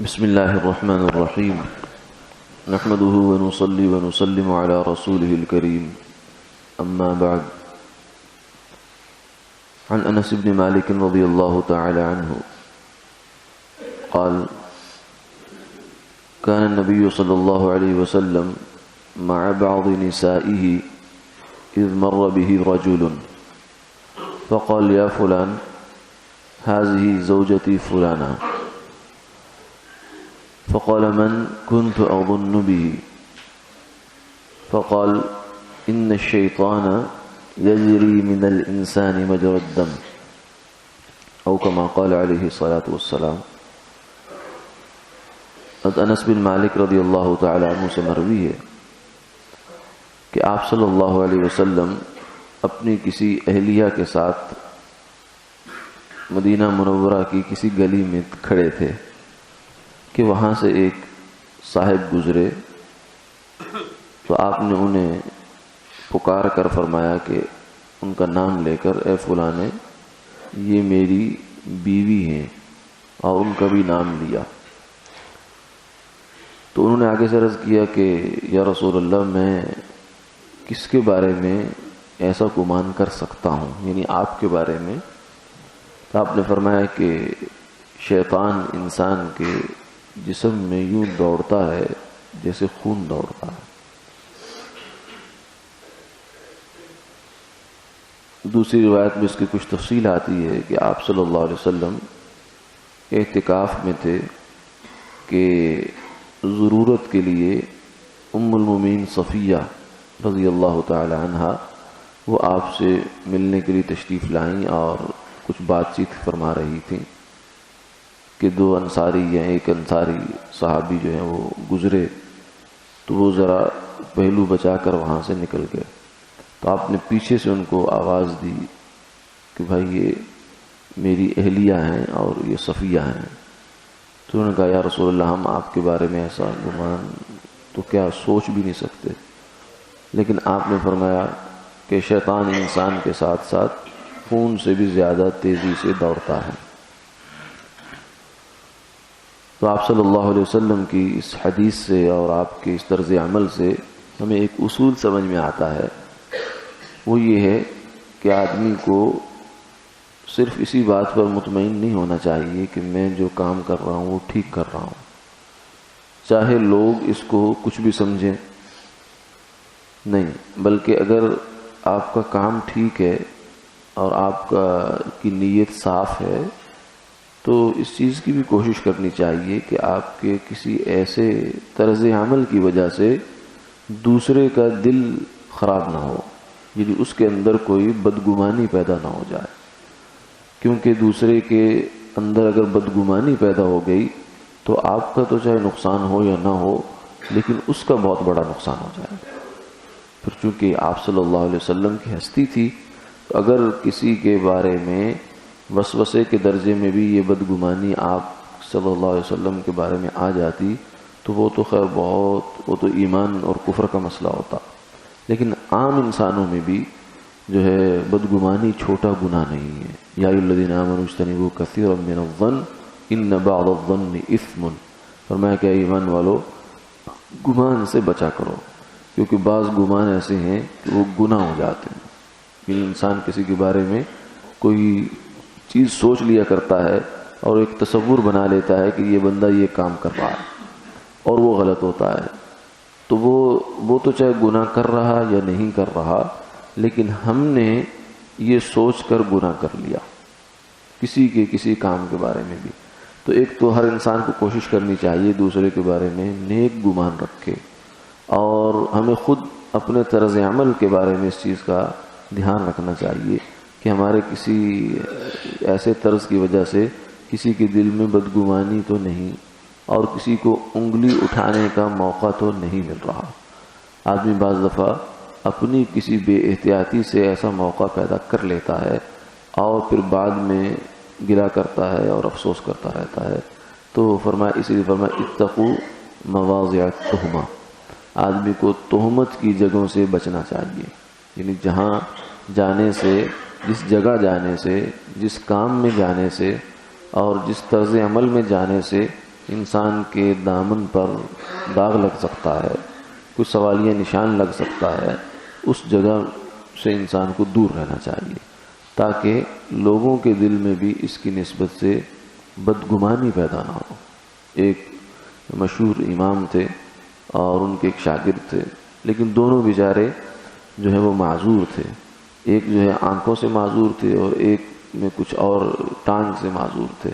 بسم الله الرحمن الرحيم نحمده ونصلي ونسلم على رسوله الكريم أما بعد عن أنس بن مالك رضي الله تعالى عنه قال كان النبي صلى الله عليه وسلم مع بعض نسائه إذ مر به رجل فقال يا فلان هذه زوجتي فلانة فقال من كنت أظن به فقال إن الشيطان يجري من الإنسان مجرى الدم أو كما قال عليه الصلاة والسلام. انس بن مالک رضی اللہ تعالی عنہ سے مروی ہے کہ آپ صلی اللہ علیہ وسلم اپنی کسی اہلیہ کے ساتھ مدینہ منورہ کی کسی گلی میں کھڑے تھے کہ وہاں سے ایک صاحب گزرے تو آپ نے انہیں پکار کر فرمایا کہ ان کا نام لے کر اے فلانے یہ میری بیوی ہیں اور ان کا بھی نام لیا. تو انہوں نے آگے سے عرض کیا کہ یا رسول اللہ میں کس کے بارے میں ایسا گمان کر سکتا ہوں یعنی آپ کے بارے میں. تو آپ نے فرمایا کہ شیطان انسان کے جسم میں یوں دوڑتا ہے جیسے خون دوڑتا ہے. دوسری روایت میں اس کی کچھ تفصیل آتی ہے کہ آپ صلی اللہ علیہ وسلم اعتکاف میں تھے کہ ضرورت کے لیے ام المومنین صفیہ رضی اللہ تعالی عنہا وہ آپ سے ملنے کے لیے تشریف لائیں اور کچھ بات چیت فرما رہی تھیں کہ دو انصاری یا ایک انصاری صحابی جو ہیں وہ گزرے تو وہ ذرا پہلو بچا کر وہاں سے نکل گئے. تو آپ نے پیچھے سے ان کو آواز دی کہ بھائی یہ میری اہلیہ ہیں اور یہ صفیہ ہیں. تو انہوں نے کہا یا رسول اللہ ہم آپ کے بارے میں ایسا گمان تو کیا سوچ بھی نہیں سکتے. لیکن آپ نے فرمایا کہ شیطان انسان کے ساتھ ساتھ خون سے بھی زیادہ تیزی سے دوڑتا ہے. تو آپ صلی اللہ علیہ وسلم کی اس حدیث سے اور آپ کے اس طرز عمل سے ہمیں ایک اصول سمجھ میں آتا ہے. وہ یہ ہے کہ آدمی کو صرف اسی بات پر مطمئن نہیں ہونا چاہیے کہ میں جو کام کر رہا ہوں وہ ٹھیک کر رہا ہوں چاہے لوگ اس کو کچھ بھی سمجھیں. نہیں بلکہ اگر آپ کا کام ٹھیک ہے اور آپ کی نیت صاف ہے تو اس چیز کی بھی کوشش کرنی چاہیے کہ آپ کے کسی ایسے طرز عمل کی وجہ سے دوسرے کا دل خراب نہ ہو یعنی اس کے اندر کوئی بدگمانی پیدا نہ ہو جائے. کیونکہ دوسرے کے اندر اگر بدگمانی پیدا ہو گئی تو آپ کا تو چاہے نقصان ہو یا نہ ہو لیکن اس کا بہت بڑا نقصان ہو جائے گا. پھر چونکہ آپ صلی اللہ علیہ وسلم کی ہستی تھی تو اگر کسی کے بارے میں وسوسے کے درجے میں بھی یہ بدگمانی آپ صلی اللہ علیہ وسلم کے بارے میں آ جاتی تو وہ تو خیر وہ تو ایمان اور کفر کا مسئلہ ہوتا. لیکن عام انسانوں میں بھی جو ہے بدگمانی چھوٹا گناہ نہیں ہے. یا ایھا الذین آمنوا اجتنبوا کثیرا من الظن ان بعض الظن اثم. فرمایا کہ ایمان والو گمان سے بچا کرو کیونکہ بعض گمان ایسے ہیں کہ وہ گناہ ہو جاتے ہیں. یعنی انسان کسی کے بارے میں کوئی چیز سوچ لیا کرتا ہے اور ایک تصور بنا لیتا ہے کہ یہ بندہ یہ کام کر رہا ہے اور وہ غلط ہوتا ہے تو وہ تو چاہے گناہ کر رہا یا نہیں کر رہا لیکن ہم نے یہ سوچ کر گناہ کر لیا کسی کام کے بارے میں بھی. تو ایک تو ہر انسان کو کوشش کرنی چاہیے دوسرے کے بارے میں نیک گمان رکھے اور ہمیں خود اپنے طرز عمل کے بارے میں اس چیز کا دھیان رکھنا چاہیے کہ ہمارے کسی ایسے طرز کی وجہ سے کسی کے دل میں بدگمانی تو نہیں اور کسی کو انگلی اٹھانے کا موقع تو نہیں مل رہا. آدمی بعض دفعہ اپنی کسی بے احتیاطی سے ایسا موقع پیدا کر لیتا ہے اور پھر بعد میں گلا کرتا ہے اور افسوس کرتا رہتا ہے. تو اسی لیے فرمایا اتقوا مواضع التہمہ. آدمی کو تہمت کی جگہوں سے بچنا چاہیے یعنی جہاں جانے سے جس جگہ جانے سے جس کام میں جانے سے اور جس طرز عمل میں جانے سے انسان کے دامن پر داغ لگ سکتا ہے، کوئی سوالیہ نشان لگ سکتا ہے، اس جگہ سے انسان کو دور رہنا چاہیے تاکہ لوگوں کے دل میں بھی اس کی نسبت سے بدگمانی پیدا نہ ہو۔ ایک مشہور امام تھے اور ان کے ایک شاگرد تھے، لیکن دونوں بیچارے جو ہے وہ معذور تھے۔ ایک جو ہے آنکھوں سے معذور تھے اور ایک میں کچھ اور ٹانگ سے معذور تھے۔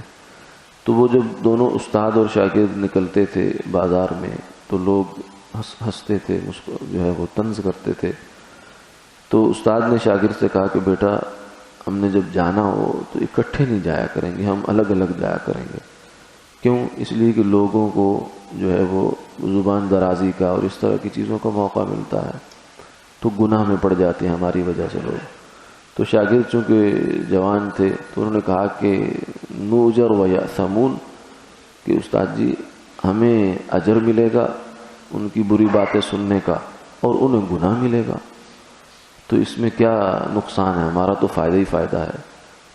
تو وہ جب دونوں استاد اور شاگرد نکلتے تھے بازار میں تو لوگ ہنستے تھے، جو ہے وہ طنز کرتے تھے۔ تو استاد نے شاگرد سے کہا کہ بیٹا ہم نے جب جانا ہو تو اکٹھے نہیں جایا کریں گے، ہم الگ الگ جایا کریں گے۔ کیوں؟ اس لیے کہ لوگوں کو جو ہے وہ زبان درازی کا اور اس طرح کی چیزوں کا موقع ملتا ہے تو گناہ میں پڑ جاتے ہیں ہماری وجہ سے لوگ۔ تو شاگرد چونکہ جوان تھے تو انہوں نے کہا کہ نوجر و یأثمون، کہ استاد جی ہمیں اجر ملے گا ان کی بری باتیں سننے کا اور انہیں گناہ ملے گا، تو اس میں کیا نقصان ہے، ہمارا تو فائدہ ہی فائدہ ہے۔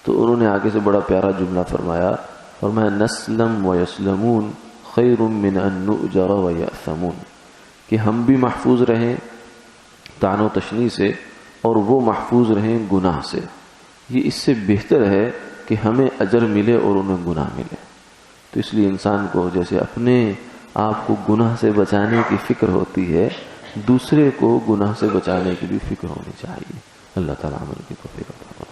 تو انہوں نے آگے سے بڑا پیارا جملہ فرمایا، فرمایا نسلم و یسلمون خیر من ان نؤجر و یأثمون، کہ ہم بھی محفوظ رہیں طعن و تشنیع سے اور وہ محفوظ رہیں گناہ سے، یہ اس سے بہتر ہے کہ ہمیں اجر ملے اور انہیں گناہ ملے۔ تو اس لیے انسان کو جیسے اپنے آپ کو گناہ سے بچانے کی فکر ہوتی ہے، دوسرے کو گناہ سے بچانے کی بھی فکر ہونی چاہیے۔ اللہ تعالیٰ عمل کی توفیق عطا فرمائے۔